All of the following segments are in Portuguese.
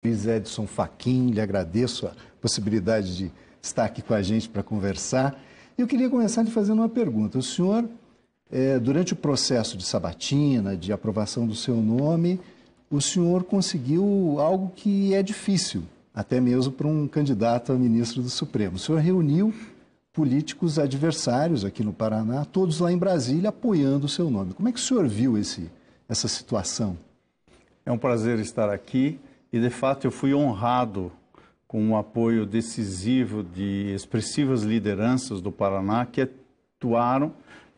Luiz Edson Fachin, lhe agradeço a possibilidade de estar aqui com a gente para conversar. Eu queria começar lhe fazendo uma pergunta. O senhor, durante o processo de sabatina, de aprovação do seu nome, o senhor conseguiu algo que é difícil, até mesmo para um candidato a ministro do Supremo. O senhor reuniu políticos adversários aqui no Paraná, todos lá em Brasília, apoiando o seu nome. Como é que o senhor viu essa situação? É um prazer estar aqui. E, de fato, eu fui honrado com o apoio decisivo de expressivas lideranças do Paraná que atuaram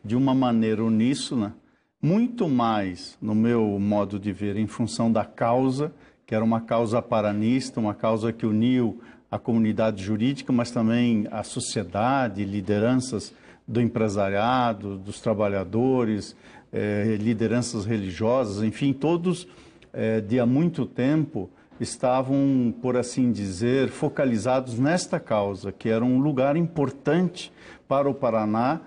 de uma maneira uníssona, muito mais, no meu modo de ver, em função da causa, que era uma causa paranista, uma causa que uniu a comunidade jurídica, mas também a sociedade, lideranças do empresariado, dos trabalhadores, lideranças religiosas, enfim, todos de há muito tempo estavam, por assim dizer, focalizados nesta causa, que era um lugar importante para o Paraná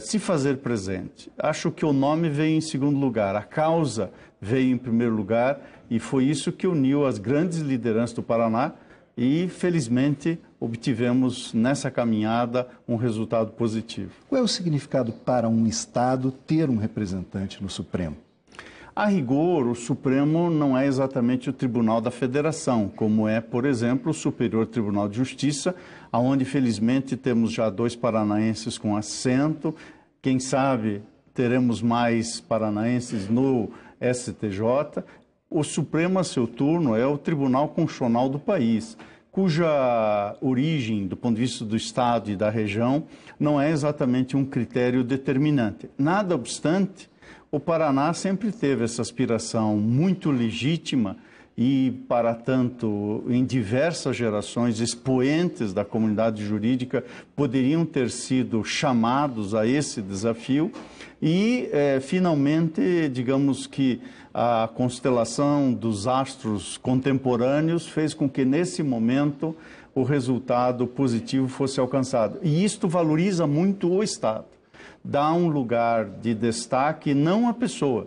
se fazer presente. Acho que o nome veio em segundo lugar, a causa veio em primeiro lugar, e foi isso que uniu as grandes lideranças do Paraná e, felizmente, obtivemos nessa caminhada um resultado positivo. Qual é o significado para um Estado ter um representante no Supremo? A rigor, o Supremo não é exatamente o Tribunal da Federação, como é, por exemplo, o Superior Tribunal de Justiça, onde, felizmente, temos já 2 paranaenses com assento. Quem sabe teremos mais paranaenses no STJ. O Supremo, a seu turno, é o Tribunal Constitucional do país, cuja origem, do ponto de vista do Estado e da região, não é exatamente um critério determinante. Nada obstante, o Paraná sempre teve essa aspiração muito legítima e, para tanto, em diversas gerações, expoentes da comunidade jurídica poderiam ter sido chamados a esse desafio e, finalmente, digamos que a constelação dos astros contemporâneos fez com que, nesse momento, o resultado positivo fosse alcançado. E isto valoriza muito o Estado. Dá um lugar de destaque não à pessoa,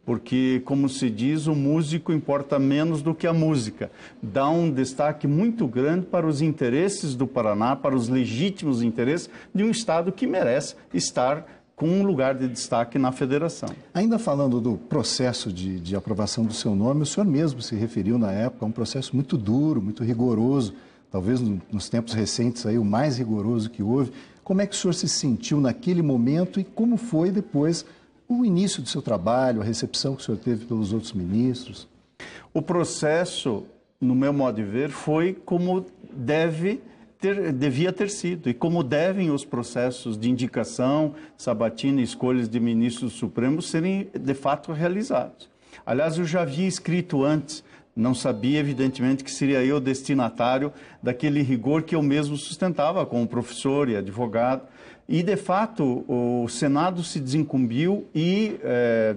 porque, como se diz, o músico importa menos do que a música. Dá um destaque muito grande para os interesses do Paraná, para os legítimos interesses de um Estado que merece estar com um lugar de destaque na federação. Ainda falando do processo de aprovação do seu nome, o senhor mesmo se referiu na época a um processo muito duro, muito rigoroso, talvez nos tempos recentes aí, o mais rigoroso que houve. Como é que o senhor se sentiu naquele momento e como foi depois o início do seu trabalho, a recepção que o senhor teve pelos outros ministros? O processo, no meu modo de ver, foi como devia ter sido e como devem os processos de indicação, sabatina e escolhas de ministros supremos serem de fato realizados. Aliás, eu já havia escrito antes, não sabia, evidentemente, que seria eu destinatário daquele rigor que eu mesmo sustentava como professor e advogado. E, de fato, o Senado se desincumbiu e,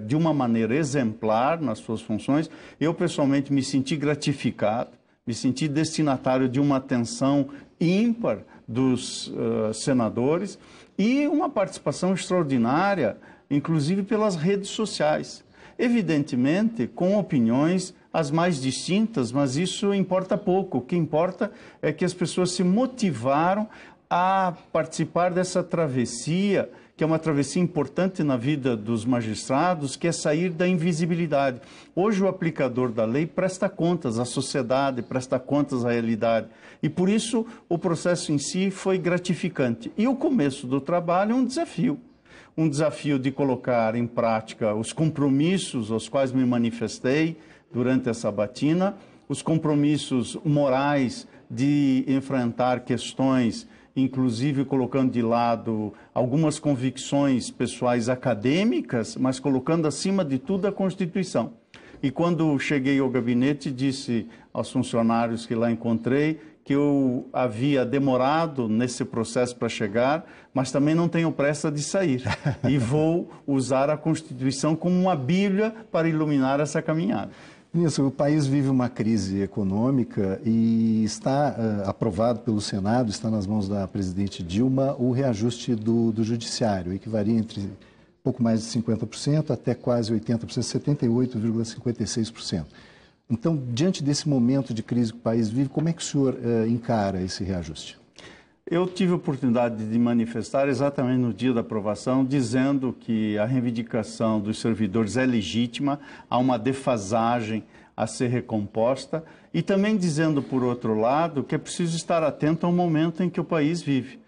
de uma maneira exemplar nas suas funções, eu pessoalmente me senti gratificado, me senti destinatário de uma atenção ímpar dos senadores e uma participação extraordinária, inclusive pelas redes sociais. Evidentemente, com opiniões as mais distintas, mas isso importa pouco. O que importa é que as pessoas se motivaram a participar dessa travessia, que é uma travessia importante na vida dos magistrados, que é sair da invisibilidade. Hoje o aplicador da lei presta contas à sociedade, presta contas à realidade. E por isso o processo em si foi gratificante. E o começo do trabalho é um desafio. Um desafio de colocar em prática os compromissos aos quais me manifestei durante essa sabatina, os compromissos morais de enfrentar questões, inclusive colocando de lado algumas convicções pessoais acadêmicas, mas colocando acima de tudo a Constituição. E quando cheguei ao gabinete, disse aos funcionários que lá encontrei que eu havia demorado nesse processo para chegar, mas também não tenho pressa de sair. E vou usar a Constituição como uma bíblia para iluminar essa caminhada. Ministro, o país vive uma crise econômica e está aprovado pelo Senado, está nas mãos da presidente Dilma, o reajuste do judiciário, que varia entre pouco mais de 50% até quase 80%, 78,56%. Então, diante desse momento de crise que o país vive, como é que o senhor encara esse reajuste? Eu tive a oportunidade de manifestar exatamente no dia da aprovação, dizendo que a reivindicação dos servidores é legítima, há uma defasagem a ser recomposta, e também dizendo, por outro lado, que é preciso estar atento ao momento em que o país vive.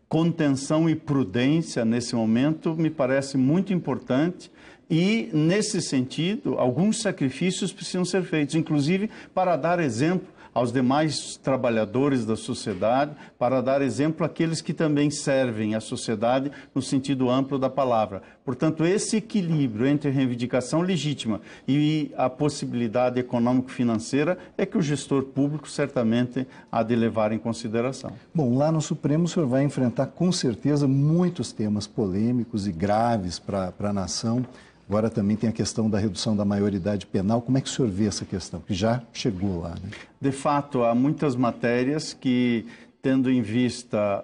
Contenção e prudência nesse momento me parece muito importante e, nesse sentido, alguns sacrifícios precisam ser feitos, inclusive para dar exemplo aos demais trabalhadores da sociedade, para dar exemplo àqueles que também servem à sociedade no sentido amplo da palavra. Portanto, esse equilíbrio entre a reivindicação legítima e a possibilidade econômico-financeira é que o gestor público certamente há de levar em consideração. Bom, lá no Supremo o senhor vai enfrentar com certeza muitos temas polêmicos e graves para a nação. Agora também tem a questão da redução da maioridade penal. Como é que o senhor vê essa questão? Que já chegou lá, né? De fato, há muitas matérias que, tendo em vista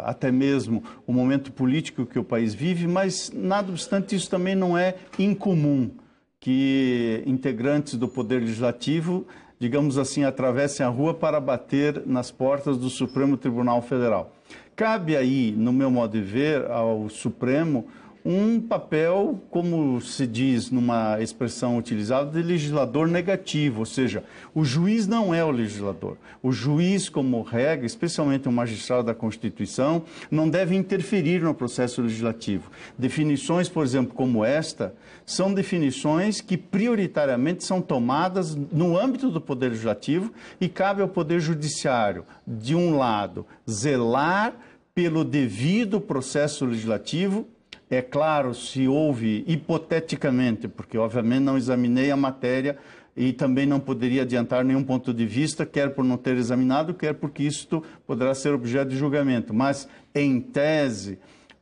até mesmo o momento político que o país vive, mas, nada obstante, isso também não é incomum que integrantes do Poder Legislativo, digamos assim, atravessem a rua para bater nas portas do Supremo Tribunal Federal. Cabe aí, no meu modo de ver, ao Supremo um papel, como se diz numa expressão utilizada, de legislador negativo, ou seja, o juiz não é o legislador. O juiz, como regra, especialmente o magistrado da Constituição, não deve interferir no processo legislativo. Definições, por exemplo, como esta, são definições que prioritariamente são tomadas no âmbito do Poder Legislativo e cabe ao Poder Judiciário, de um lado, zelar pelo devido processo legislativo. É claro, se houve, hipoteticamente, porque obviamente não examinei a matéria e também não poderia adiantar nenhum ponto de vista, quer por não ter examinado, quer porque isto poderá ser objeto de julgamento. Mas, em tese,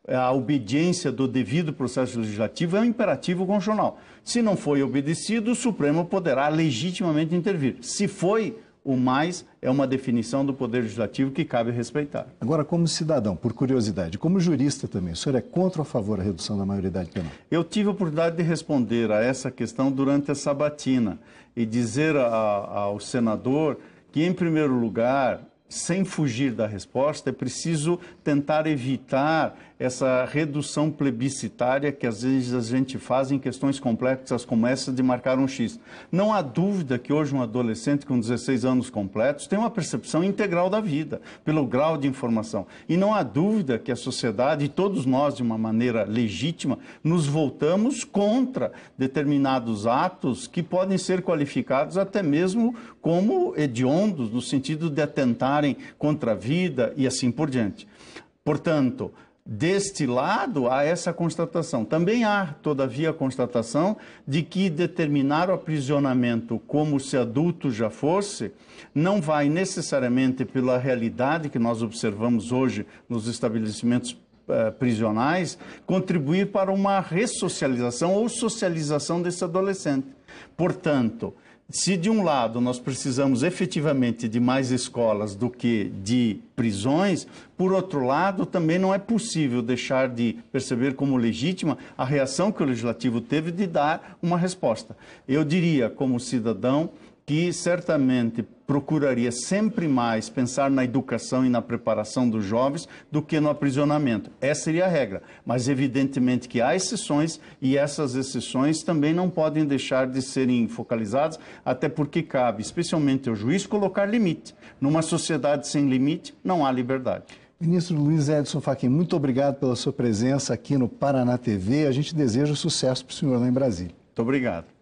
a obediência do devido processo legislativo é um imperativo constitucional. Se não foi obedecido, o Supremo poderá legitimamente intervir. Se foi, o mais é uma definição do Poder Legislativo que cabe respeitar. Agora, como cidadão, por curiosidade, como jurista também, o senhor é contra ou a favor da redução da maioridade penal? Eu tive a oportunidade de responder a essa questão durante a sabatina e dizer ao senador que, em primeiro lugar, sem fugir da resposta, é preciso tentar evitar essa redução plebiscitária que às vezes a gente faz em questões complexas como essa de marcar um X. Não há dúvida que hoje um adolescente com 16 anos completos tem uma percepção integral da vida, pelo grau de informação. E não há dúvida que a sociedade, e todos nós, de uma maneira legítima, nos voltamos contra determinados atos que podem ser qualificados até mesmo como hediondos, no sentido de atentarem contra a vida e assim por diante. Portanto, deste lado, há essa constatação. Também há, todavia, a constatação de que determinar o aprisionamento como se adulto já fosse, não vai necessariamente pela realidade que nós observamos hoje nos estabelecimentos prisionais, contribuir para uma ressocialização ou socialização desse adolescente. Portanto, se de um lado nós precisamos efetivamente de mais escolas do que de prisões, por outro lado também não é possível deixar de perceber como legítima a reação que o Legislativo teve de dar uma resposta. Eu diria, como cidadão, que certamente procuraria sempre mais pensar na educação e na preparação dos jovens do que no aprisionamento. Essa seria a regra, mas evidentemente que há exceções e essas exceções também não podem deixar de serem focalizadas, até porque cabe, especialmente ao juiz, colocar limite. Numa sociedade sem limite, não há liberdade. Ministro Luiz Edson Fachin, muito obrigado pela sua presença aqui no Paraná TV. A gente deseja sucesso para o senhor lá em Brasília. Muito obrigado.